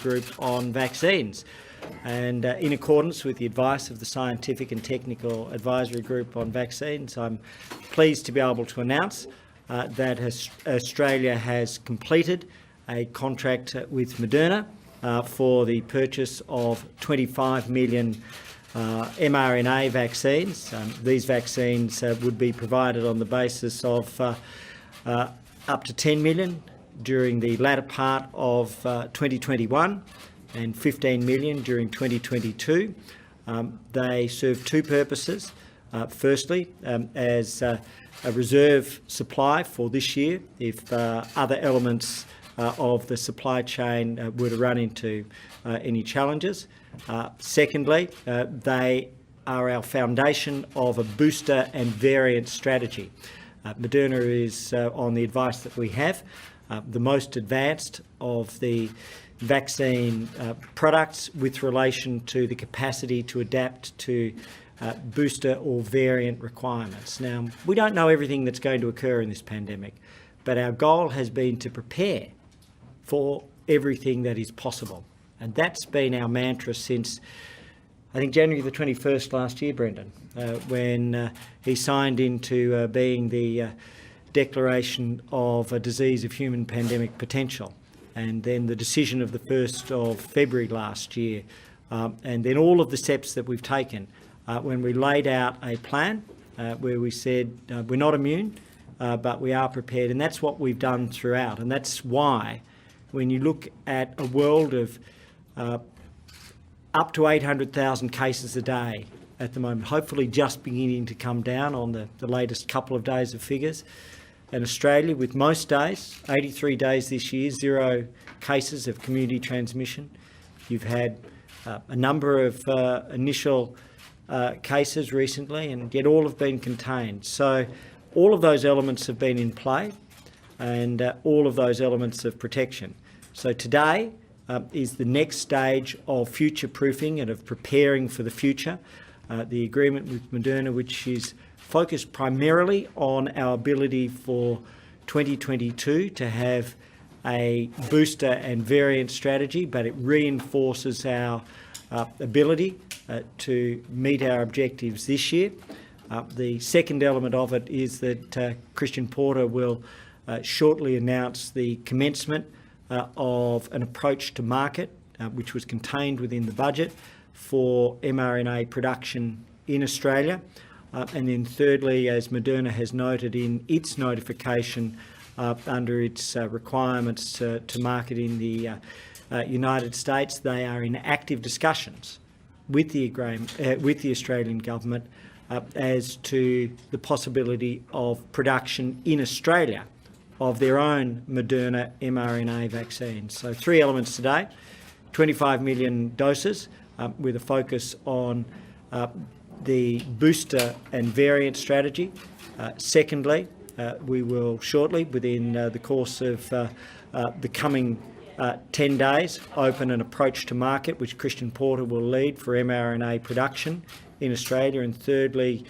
Group on vaccines. And in accordance with the advice of the Scientific and Technical Advisory Group on vaccines, I'm pleased to be able to announce that Australia has completed a contract with Moderna for the purchase of 25 million mRNA vaccines. These vaccines would be provided on the basis of up to 10 million during the latter part of 2021 and 15 million during 2022. They serve two purposes. Firstly, as a reserve supply for this year if other elements of the supply chain were to run into any challenges. Secondly, they are our foundation of a booster and variant strategy. Moderna is, on the advice that we have, the most advanced of the vaccine products with relation to the capacity to adapt to booster or variant requirements. Now, we don't know everything that's going to occur in this pandemic, but our goal has been to prepare for everything that is possible. And that's been our mantra since, I think, January the 21st last year, Brendan, when he signed into being the Declaration of a Disease of Human Pandemic Potential, and then the decision of the 1st of February last year, and then all of the steps that we've taken when we laid out a plan where we said we're not immune, but we are prepared, and that's what we've done throughout. And that's why when you look at a world of up to 800,000 cases a day at the moment, hopefully just beginning to come down on the latest couple of days of figures, and Australia, with most days, 83 days this year, 0 cases of community transmission. You've had a number of initial cases recently, and yet all have been contained. So all of those elements have been in play, and all of those elements of protection. So today is the next stage of future-proofing and of preparing for the future. The agreement with Moderna, which is focused primarily on our ability for 2022 to have a booster and variant strategy, but it reinforces our ability to meet our objectives this year. The second element of it is that Christian Porter will shortly announce the commencement of an approach to market, which was contained within the budget for mRNA production in Australia. And then thirdly, as Moderna has noted in its notification under its requirements to market in the United States, they are in active discussions with the Australian government as to the possibility of production in Australia of their own Moderna mRNA vaccines. So 3 elements today: 25 million doses with a focus on the booster and variant strategy. Secondly, we will shortly, within the course of the coming 10 days, open an approach to market, which Christian Porter will lead for mRNA production in Australia. And thirdly,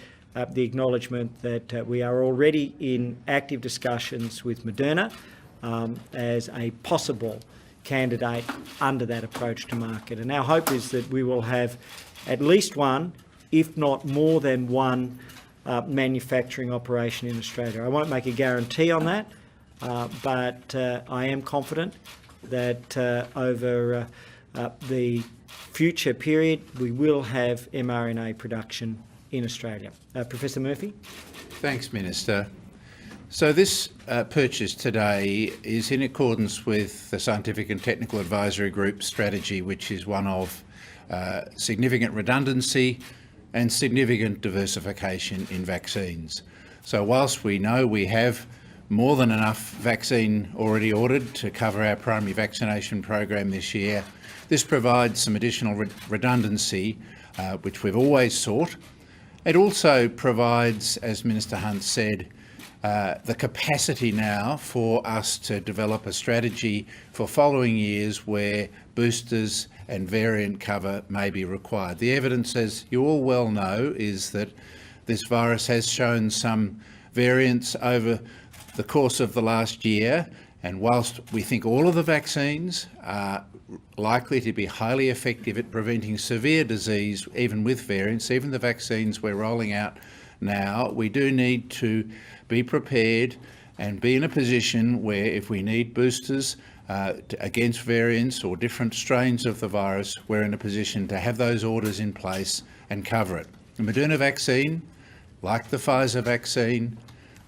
the acknowledgement that we are already in active discussions with Moderna as a possible candidate under that approach to market. And our hope is that we will have at least one, if not more than one, manufacturing operation in Australia. I won't make a guarantee on that, but I am confident that over the future period we will have mRNA production in Australia. Professor Murphy? Thanks, Minister. So this purchase today is in accordance with the Scientific and Technical Advisory Group strategy, which is one of significant redundancy and significant diversification in vaccines. So whilst we know we have more than enough vaccine already ordered to cover our primary vaccination program this year, this provides some additional redundancy, which we've always sought. It also provides, as Minister Hunt said, the capacity now for us to develop a strategy for following years where boosters and variant cover may be required. The evidence, as you all well know, is that this virus has shown some variants over the course of the last year, And whilst we think all of the vaccines are likely to be highly effective at preventing severe disease, even with variants, even the vaccines we're rolling out now, we do need to be prepared and be in a position where if we need boosters against variants or different strains of the virus, we're in a position to have those orders in place and cover it. The Moderna vaccine, like the Pfizer vaccine,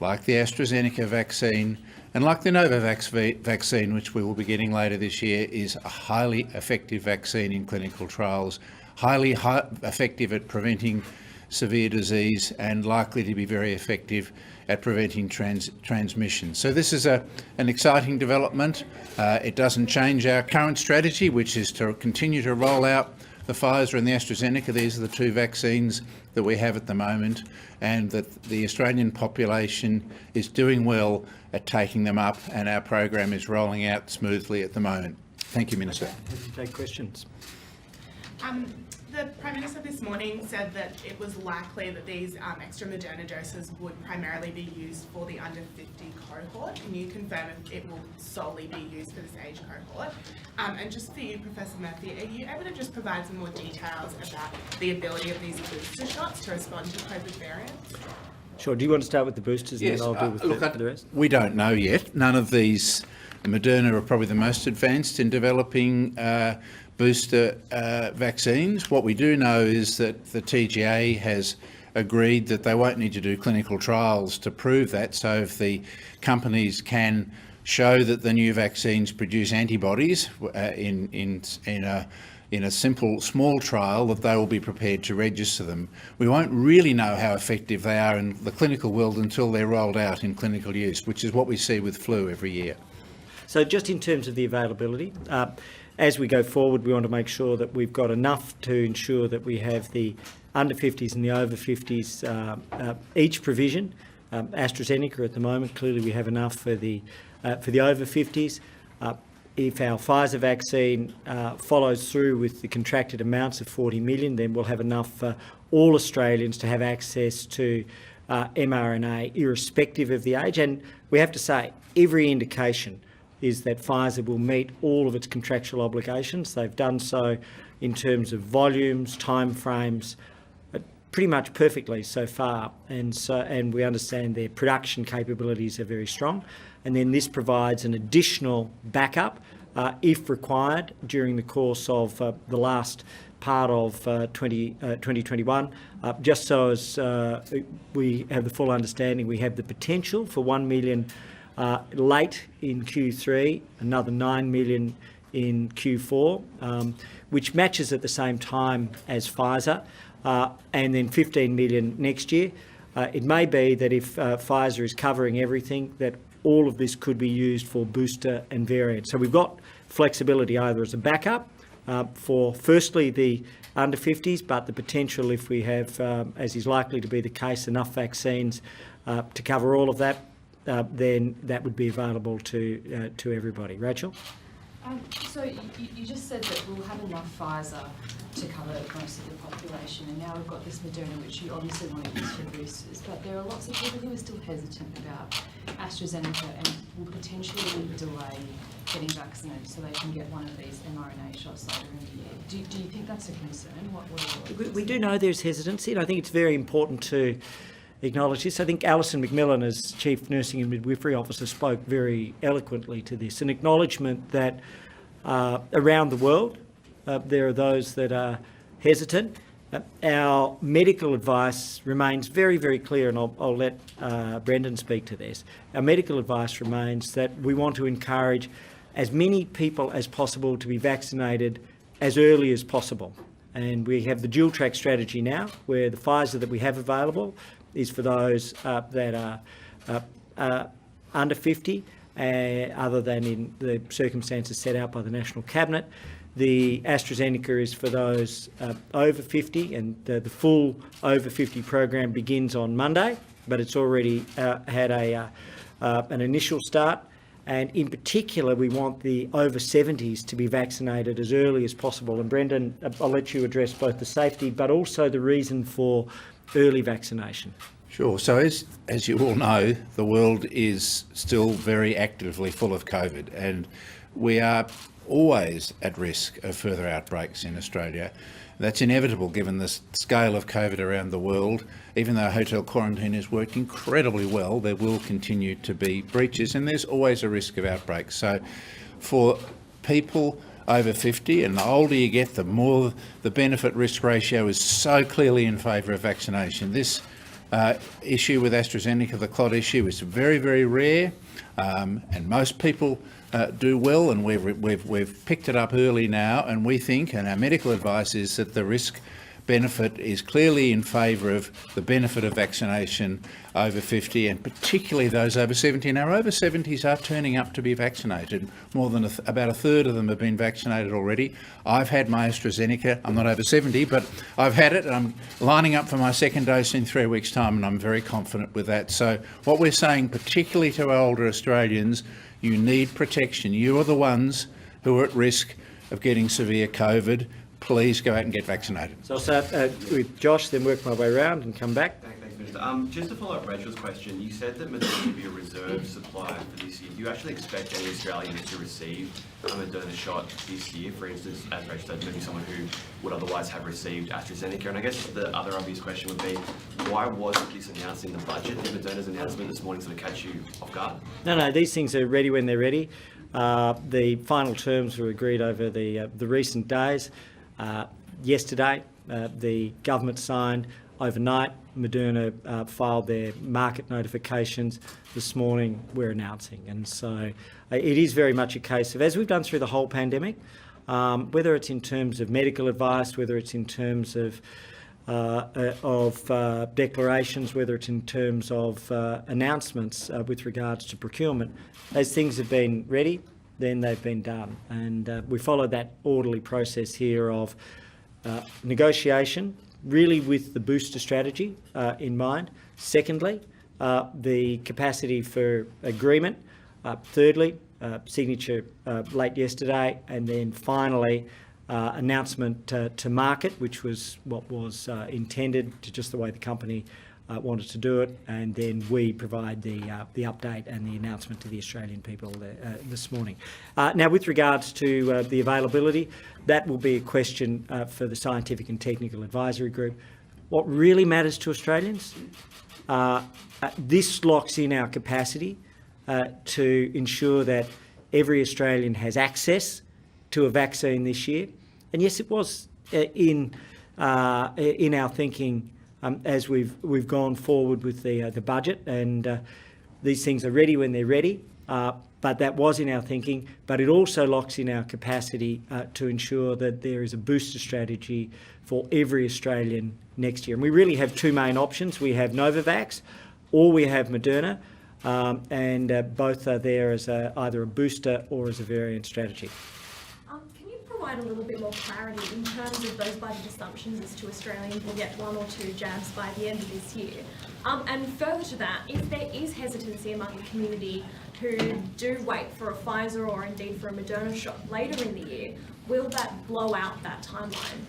like the AstraZeneca vaccine, and like the Novavax vaccine, which we will be getting later this year, is a highly effective vaccine in clinical trials, highly effective at preventing severe disease and likely to be very effective at preventing transmission. So this is an exciting development. It doesn't change our current strategy, which is to continue to roll out the Pfizer and the AstraZeneca. These are the two vaccines that we have at the moment, and that the Australian population is doing well at taking them up, and our program is rolling out smoothly at the moment. Thank you, Minister. Happy to take questions. The Prime Minister this morning said that it was likely that these extra Moderna doses would primarily be used for the under 50 cohort. Can you confirm if it will solely be used for this age cohort? And just for you, Professor Murphy, are you able to just provide some more details about the ability of these booster shots to respond to COVID variants? Sure. Do you want to start with the boosters and Yes, then I'll deal with the rest? We don't know yet. None of these. Moderna are probably the most advanced in developing booster vaccines. What we do know is that the TGA has agreed that they won't need to do clinical trials to prove that. So if the companies can show that the new vaccines produce antibodies in a simple small trial, that they will be prepared to register them. We won't really know how effective they are in the clinical world until they're rolled out in clinical use, which is what we see with flu every year. So just in terms of the availability, as we go forward, we want to make sure that we've got enough to ensure that we have the under 50s and the over 50s each provision. AstraZeneca at the moment, clearly we have enough for the over 50s. If our Pfizer vaccine follows through with the contracted amounts of 40 million, then we'll have enough for all Australians to have access to mRNA, irrespective of the age. And we have to say, every indication is that Pfizer will meet all of its contractual obligations. They've done so in terms of volumes, timeframes, pretty much perfectly so far. And we understand their production capabilities are very strong. And then this provides an additional backup, if required, during the course of the last part of 2021, just so as we have the full understanding. We have the potential for 1 million late in Q3, another 9 million in Q4, which matches at the same time as Pfizer, and then 15 million next year. It may be that if Pfizer is covering everything, that all of this could be used for booster and variant. So we've got flexibility either as a backup for firstly the under 50s, but the potential, if we have, as is likely to be the case, enough vaccines to cover all of that, then that would be available to everybody. Rachel? So you just said that we'll have enough Pfizer to cover most of the population, and now we've got this Moderna, which you obviously want to use for boosters, but there are lots of people who are still hesitant about AstraZeneca and will potentially delay getting vaccinated so they can get one of these mRNA shots later in the year. Do you think that's a concern? We do know there's hesitancy, and I think it's very important to acknowledge this. I think Alison McMillan, as Chief Nursing and Midwifery Officer, spoke very eloquently to this, an acknowledgement that around the world there are those that are hesitant. Our medical advice remains very, very clear, and I'll let Brendan speak to this. Our medical advice remains that we want to encourage as many people as possible to be vaccinated as early as possible. And we have the dual track strategy now, where the Pfizer that we have available is for those that are under 50, other than in the circumstances set out by the National Cabinet. The AstraZeneca is for those over 50, and the full over 50 program begins on Monday, but it's already had an initial start. And in particular, we want the over 70s to be vaccinated as early as possible. And Brendan, I'll let you address both the safety, but also the reason for early vaccination. Sure. So as you all know, the world is still very actively full of COVID, and we are always at risk of further outbreaks in Australia. That's inevitable given the scale of COVID around the world. Even though hotel quarantine has worked incredibly well, there will continue to be breaches, and there's always a risk of outbreaks. So for people over 50, and the older you get, the more the benefit-risk ratio is so clearly in favour of vaccination. This issue with AstraZeneca, the clot issue, is very, very rare, and most people do well, and we've picked it up early now, and we think, and our medical advice is that the risk benefit is clearly in favour of the benefit of vaccination over 50, and particularly those over 70. Now, over 70s are turning up to be vaccinated. More than about a third of them have been vaccinated already. I've had my AstraZeneca. I'm not over 70, but I've had it, and I'm lining up for my second dose in 3 weeks' time, and I'm very confident with that. So what we're saying, particularly to our older Australians, you need protection. You are the ones who are at risk of getting severe COVID. Please go out and get vaccinated. So I'll start with Josh, then work my way around and come back. Thanks, Minister. Just to follow up Rachel's question, you said that Moderna would be a reserve supply for this year. Do you actually expect any Australians to receive a Moderna shot this year? For instance, as Rachel said, maybe someone who would otherwise have received AstraZeneca. And I guess the other obvious question would be, why wasn't this announced in the budget? Did Moderna's announcement this morning sort of catch you off guard? No, these things are ready when they're ready. The final terms were agreed over the recent days. Yesterday, the government signed. Overnight, Moderna filed their market notifications. This morning, we're announcing. And so it is very much a case of, as we've done through the whole pandemic, whether it's in terms of medical advice, whether it's in terms of declarations, whether it's in terms of announcements with regards to procurement, those things have been ready, then they've been done. And we followed that orderly process here of negotiation, really with the booster strategy in mind. Secondly, the capacity for agreement. Thirdly, signature late yesterday, and then finally announcement to market, which was what was intended, to just the way the company wanted to do it, and then we provide the update and the announcement to the Australian people this morning. Now, with regards to the availability, that will be a question for the Scientific and Technical Advisory Group. What really matters to Australians, this locks in our capacity to ensure that every Australian has access to a vaccine this year. And yes, it was in our thinking as we've gone forward with the budget, and these things are ready when they're ready. But that was in our thinking. But it also locks in our capacity to ensure that there is a booster strategy for every Australian next year. And we really have two main options. We have Novavax, or we have Moderna, and both are there as either a booster or as a variant strategy. Can you provide a little bit more clarity in terms of those budget assumptions as to Australians will get 1 or 2 jabs by the end of this year? And further to that, if there is hesitancy among the community who do wait for a Pfizer or indeed for a Moderna shot later in the year, will that blow out that timeline?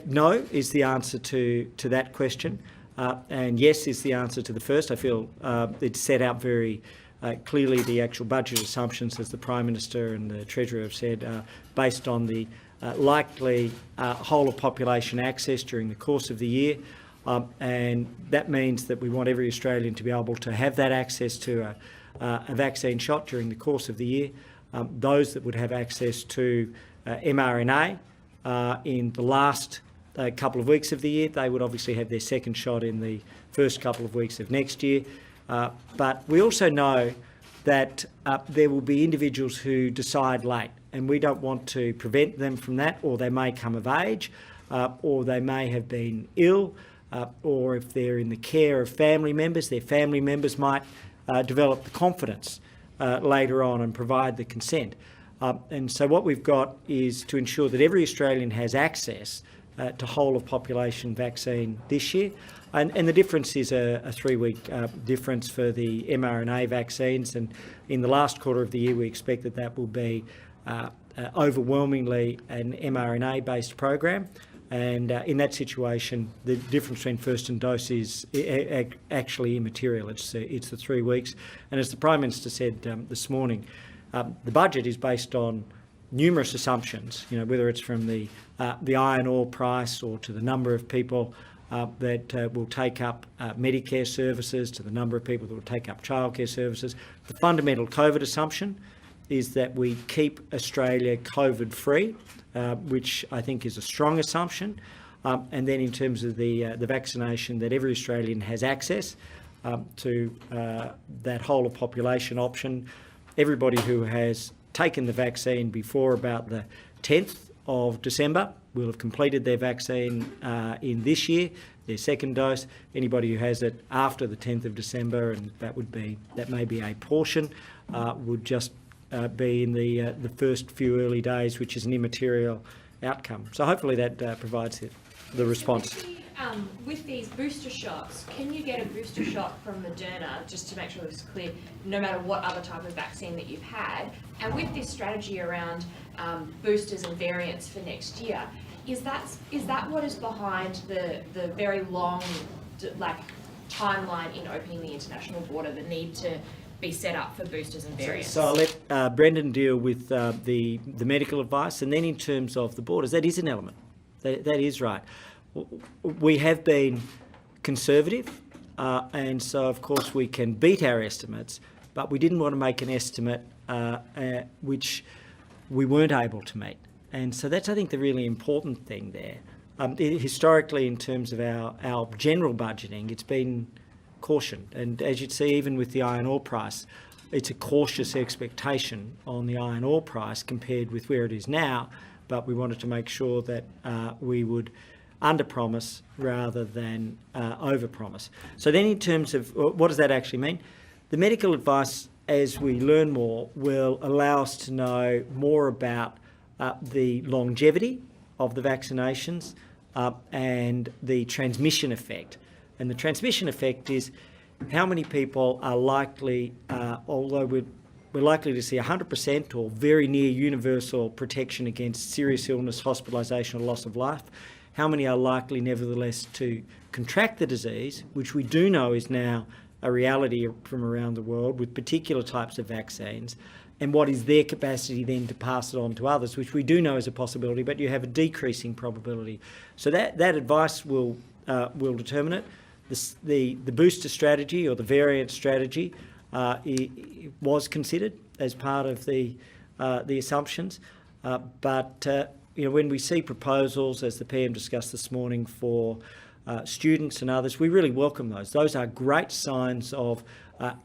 No is the answer to that question, and yes is the answer to the first. I feel it's set out very clearly the actual budget assumptions, as the Prime Minister and the Treasurer have said, based on the likely whole of population access during the course of the year. And that means that we want every Australian to be able to have that access to a vaccine shot during the course of the year. Those that would have access to mRNA in the last couple of weeks of the year, they would obviously have their second shot in the first couple of weeks of next year. But we also know that there will be individuals who decide late, and we don't want to prevent them from that, or they may come of age, or they may have been ill, or if they're in the care of family members, their family members might develop the confidence later on and provide the consent. And so what we've got is to ensure that every Australian has access to whole of population vaccine this year. And the difference is a 3-week difference for the mRNA vaccines. And in the last quarter of the year, we expect that will be overwhelmingly an mRNA-based program. And in that situation, the difference between first and dose is actually immaterial. It's the 3 weeks. And as the Prime Minister said this morning, the budget is based on numerous assumptions, whether it's from the iron ore price or to the number of people that will take up Medicare services, to the number of people that will take up childcare services. The fundamental COVID assumption is that we keep Australia COVID-free, which I think is a strong assumption. And then in terms of the vaccination, that every Australian has access to that whole of population option. Everybody who has taken the vaccine before about the 10th of December will have completed their vaccine in this year, their second dose. Anybody who has it after the 10th of December, and that may be a portion, would just be in the first few early days, which is an immaterial outcome. So hopefully that provides the response. With these booster shots, can you get a booster shot from Moderna, just to make sure this is clear, no matter what other type of vaccine that you've had? And with this strategy around boosters and variants for next year, is that what is behind the very long timeline in opening the international border, the need to be set up for boosters and variants? So I'll let Brendan deal with the medical advice, and then in terms of the borders, that is an element. That is right. We have been conservative, and so of course we can beat our estimates, but we didn't want to make an estimate which we weren't able to meet. And so that's, I think, the really important thing there. Historically, in terms of our general budgeting, it's been caution. And as you'd see, even with the iron ore price, it's a cautious expectation on the iron ore price compared with where it is now. But we wanted to make sure that we would under-promise rather than over-promise. So then in terms of what does that actually mean? The medical advice, as we learn more, will allow us to know more about the longevity of the vaccinations and the transmission effect. And the transmission effect is how many people are likely, although we're likely to see 100% or very near universal protection against serious illness, hospitalisation or loss of life, how many are likely nevertheless to contract the disease, which we do know is now a reality from around the world with particular types of vaccines, and what is their capacity then to pass it on to others, which we do know is a possibility, but you have a decreasing probability. So that advice will determine it. The booster strategy or the variant strategy was considered as part of the assumptions, but when we see proposals, as the PM discussed this morning, for students and others, we really welcome those. Those are great signs of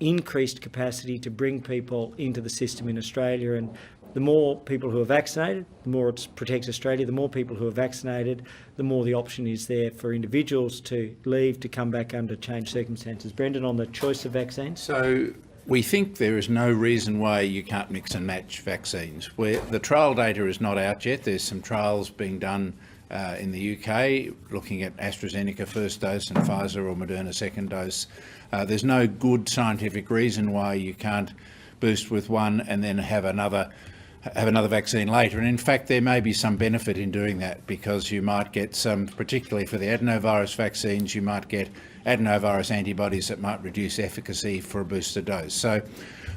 increased capacity to bring people into the system in Australia. And the more people who are vaccinated, the more it protects Australia. The more people who are vaccinated, the more the option is there for individuals to leave, to come back under changed circumstances. Brendan, on the choice of vaccines? So we think there is no reason why you can't mix and match vaccines. The trial data is not out yet. There's some trials being done in the UK looking at AstraZeneca first dose and Pfizer or Moderna second dose. There's no good scientific reason why you can't boost with one and then have another vaccine later. And in fact, there may be some benefit in doing that, because you might get some, particularly for the adenovirus vaccines, you might get adenovirus antibodies that might reduce efficacy for a booster dose. So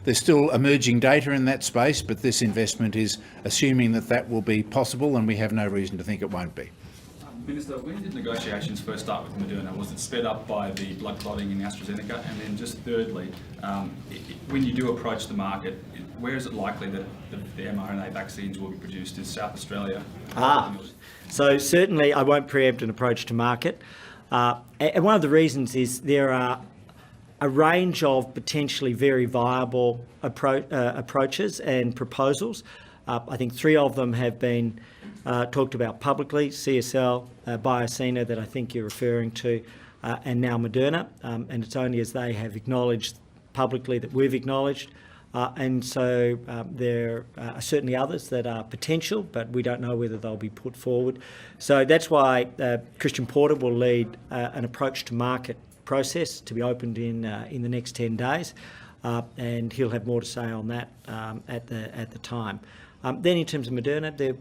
there's still emerging data in that space, but this investment is assuming that will be possible, and we have no reason to think it won't be. Minister, when did negotiations first start with Moderna? Was it sped up by the blood clotting in AstraZeneca? And then just thirdly, when you do approach the market, where is it likely that the mRNA vaccines will be produced? Is South Australia? So certainly I won't preempt an approach to market. And one of the reasons is there are a range of potentially very viable approaches and proposals. I think 3 of them have been talked about publicly: CSL, Biosina, that I think you're referring to, and now Moderna. And it's only as they have acknowledged publicly that we've acknowledged. And so there are certainly others that are potential, but we don't know whether they'll be put forward. So that's why Christian Porter will lead an approach to market process to be opened in the next 10 days, and he'll have more to say on that at the time. Then in terms of Moderna,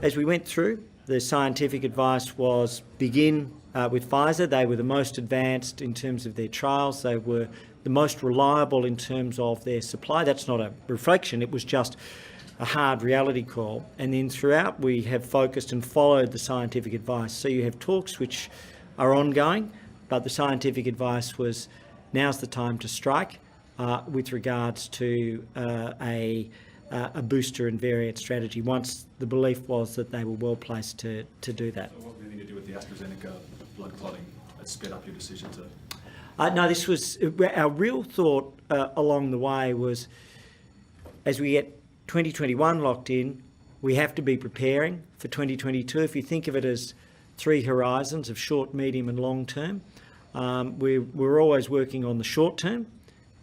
as we went through, the scientific advice was begin with Pfizer. They were the most advanced in terms of their trials. They were the most reliable in terms of their supply. That's not a reflection, it was just a hard reality call. And then throughout we have focused and followed the scientific advice. So you have talks which are ongoing, but the scientific advice was now's the time to strike with regards to a booster and variant strategy, once the belief was that they were well placed to do that. So what really to do with the AstraZeneca blood clotting that sped up your decision to? No, this was our real thought along the way was, as we get 2021 locked in, we have to be preparing for 2022. If you think of it as three horizons of short, medium and long term, we're always working on the short term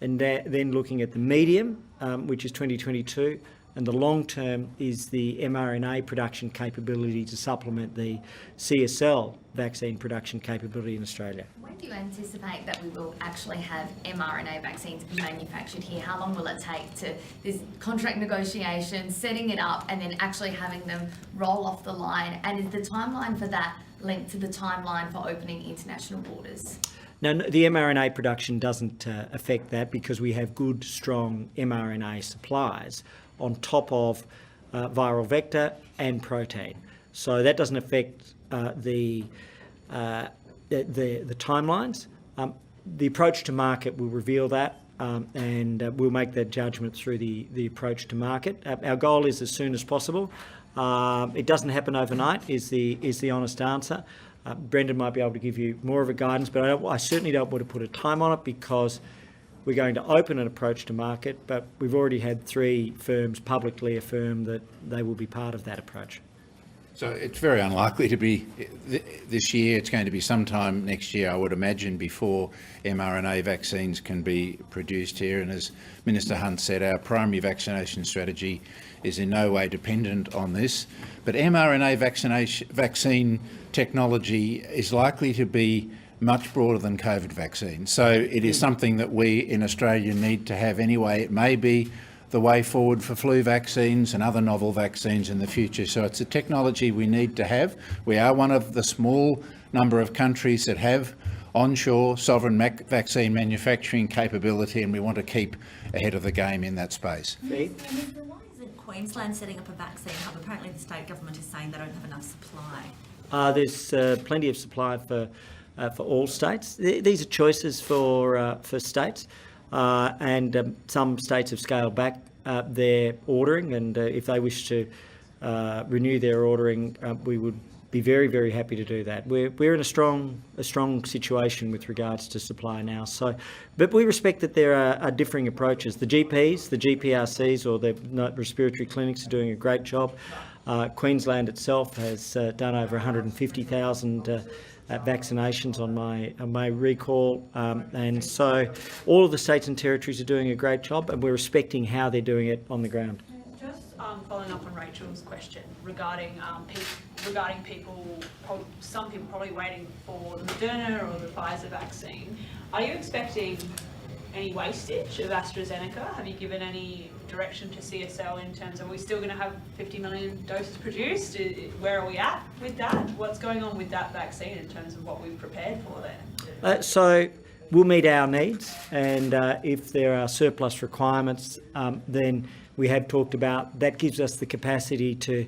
and then looking at the medium, which is 2022, and the long term is the mRNA production capability to supplement the CSL vaccine production capability in Australia. When do you anticipate that we will actually have mRNA vaccines manufactured here? How long will it take to this contract negotiation, setting it up, and then actually having them roll off the line? And is the timeline for that linked to the timeline for opening international borders? Now, the mRNA production doesn't affect that because we have good, strong mRNA supplies on top of viral vector and protein. So that doesn't affect the timelines. The approach to market will reveal that, and we'll make that judgment through the approach to market. Our goal is as soon as possible. It doesn't happen overnight, is the honest answer. Brendan might be able to give you more of a guidance, but I certainly don't want to put a time on it because we're going to open an approach to market, but we've already had 3 firms publicly affirm that they will be part of that approach. So it's very unlikely to be this year. It's going to be sometime next year, I would imagine, before mRNA vaccines can be produced here. And as Minister Hunt said, our primary vaccination strategy is in no way dependent on this. But mRNA vaccine technology is likely to be much broader than COVID vaccine. So it is something that we in Australia need to have anyway. It may be the way forward for flu vaccines and other novel vaccines in the future. So it's a technology we need to have. We are one of the small number of countries that have onshore sovereign vaccine manufacturing capability, and we want to keep ahead of the game in that space. Why isn't Queensland setting up a vaccine hub? Apparently the state government is saying they don't have enough supply. There's plenty of supply for all states. These are choices for states, and some states have scaled back their ordering, and if they wish to renew their ordering, we would be very, very happy to do that. We're in a strong situation with regards to supply now. So, but we respect that there are differing approaches. The GPs, the GPRCs, or the respiratory clinics are doing a great job. Queensland itself has done over 150,000 vaccinations on my recall, and so all of the states and territories are doing a great job, and we're respecting how they're doing it on the ground. Just following up on Rachel's question regarding people, some people probably waiting for the Moderna or the Pfizer vaccine. Are you expecting any wastage of AstraZeneca? Have you given any direction to CSL in terms of, are we still going to have 50 million doses produced? Where are we at with that? What's going on with that vaccine in terms of what we've prepared for there? So we'll meet our needs, and if there are surplus requirements, then we have talked about that gives us the capacity to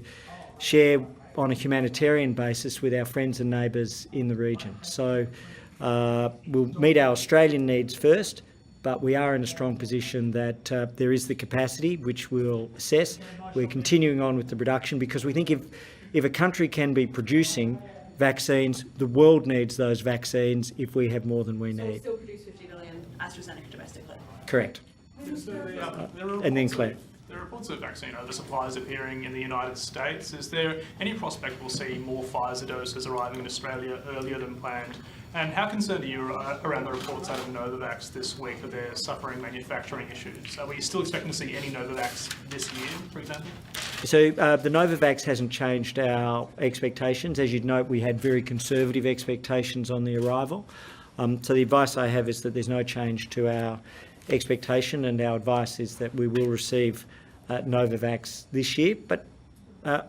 share on a humanitarian basis with our friends and neighbours in the region. So we'll meet our Australian needs first, but we are in a strong position that there is the capacity, which we'll assess. We're continuing on with the production because we think if a country can be producing vaccines, the world needs those vaccines if we have more than we need. So we'll still produce 50 million AstraZeneca domestically? Correct. And then Claire. There are reports of vaccine oversupplies appearing in the United States. Is there any prospect we'll see more Pfizer doses arriving in Australia earlier than planned? And how concerned are you around the reports out of Novavax this week that they're suffering manufacturing issues? Are we still expecting to see any Novavax this year, for example? So the Novavax hasn't changed our expectations. As you'd note, we had very conservative expectations on the arrival. So the advice I have is that there's no change to our expectation, and our advice is that we will receive Novavax this year. But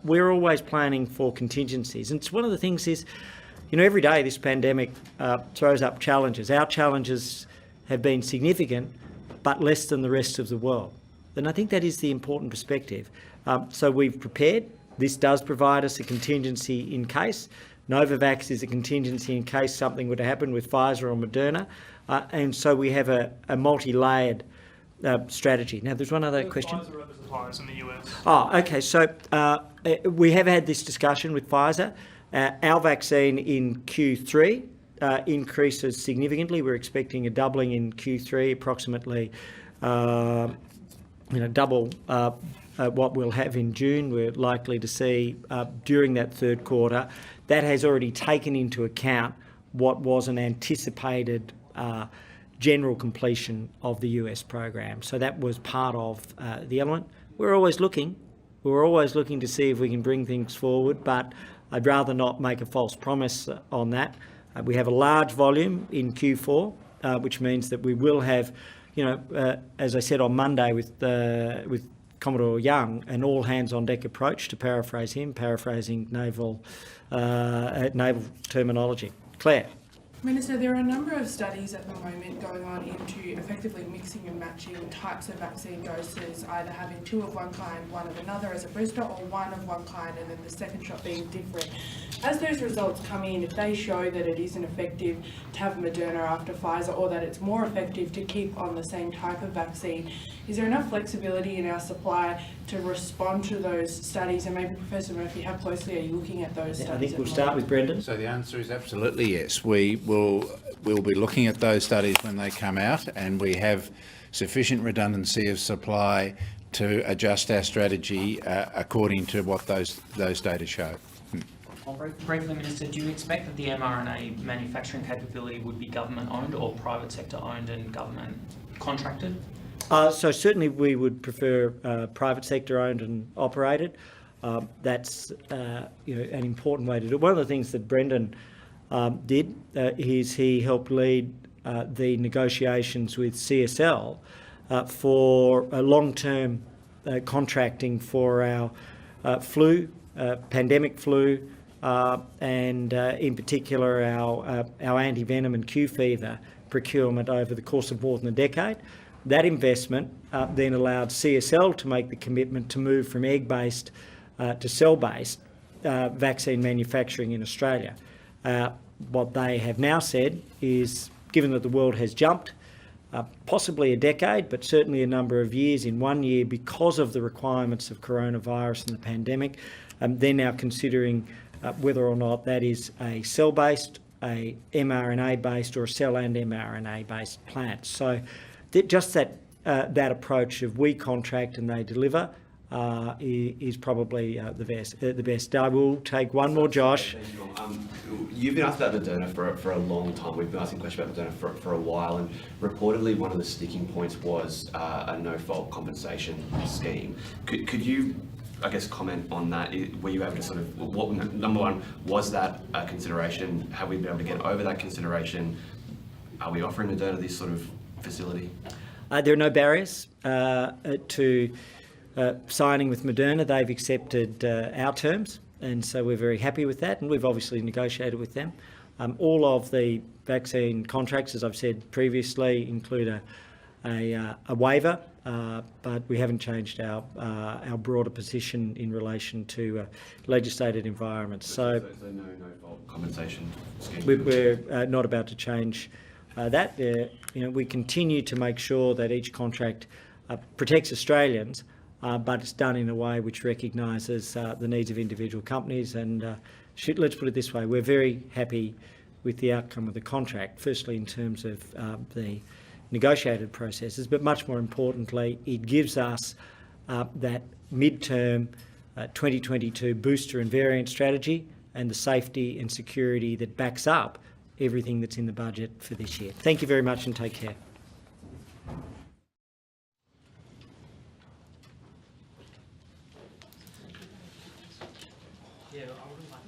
we're always planning for contingencies. And it's one of the things is, every day this pandemic throws up challenges. Our challenges have been significant, but less than the rest of the world. And I think that is the important perspective. So we've prepared. This does provide us a contingency in case. Novavax is a contingency in case something were to happen with Pfizer or Moderna. And so we have a multi-layered strategy. Now, there's one other question. Pfizer or other suppliers in the US? Oh, okay. So we have had this discussion with Pfizer. Our vaccine in Q3 increases significantly. We're expecting a doubling in Q3, approximately double what we'll have in June. We're likely to see during that third quarter. That has already taken into account what was an anticipated general completion of the US program. So that was part of the element. We're always looking to see if we can bring things forward, but I'd rather not make a false promise on that. We have a large volume in Q4, which means that we will have, as I said on Monday with Commodore Young, an all-hands-on-deck approach, to paraphrase him, paraphrasing naval terminology. Claire. Minister, there are a number of studies at the moment going on into effectively mixing and matching types of vaccine doses, either having two of one kind, one of another as a booster, or one of one kind and then the second shot being different. As those results come in, if they show that it isn't effective to have Moderna after Pfizer, or that it's more effective to keep on the same type of vaccine, is there enough flexibility in our supply to respond to those studies? And maybe, Professor Murphy, how closely are you looking at those studies? I think we'll start with Brendan. So the answer is absolutely yes. We'll be looking at those studies when they come out, and we have sufficient redundancy of supply to adjust our strategy according to what those data show. Briefly, Minister, do you expect that the mRNA manufacturing capability would be government-owned or private sector-owned and government contracted? So certainly we would prefer private sector owned and operated. That's an important way to do it. One of the things that Brendan did is he helped lead the negotiations with CSL for long-term contracting for our flu, pandemic flu, and in particular our anti-venom and Q fever procurement over the course of more than a decade. That investment then allowed CSL to make the commitment to move from egg-based to cell-based vaccine manufacturing in Australia. What they have now said is, given that the world has jumped possibly a decade, but certainly a number of years in 1 year because of the requirements of coronavirus and the pandemic, they're now considering whether or not that is a cell-based, a mRNA-based, or a cell and mRNA-based plant. So just that approach of we contract and they deliver is probably the best. I will take one more, Josh. You've been asked about Moderna for a long time. We've been asking questions about Moderna for a while, and reportedly one of the sticking points was a no-fault compensation scheme. Could you, I guess, comment on that? Were you able to sort of, number one, was that a consideration? Have we been able to get over that consideration? Are we offering Moderna this sort of facility? There are no barriers to signing with Moderna. They've accepted our terms, and so we're very happy with that, and we've obviously negotiated with them. All of the vaccine contracts, as I've said previously, include a waiver, but we haven't changed our broader position in relation to legislated environments. So no fault compensation scheme? We're not about to change that. We continue to make sure that each contract protects Australians, but it's done in a way which recognises the needs of individual companies. And let's put it this way, we're very happy with the outcome of the contract, firstly in terms of the negotiated processes, but much more importantly, it gives us that mid-term 2022 booster and variant strategy and the safety and security that backs up everything that's in the budget for this year. Thank you very much and take care. Yeah, I would have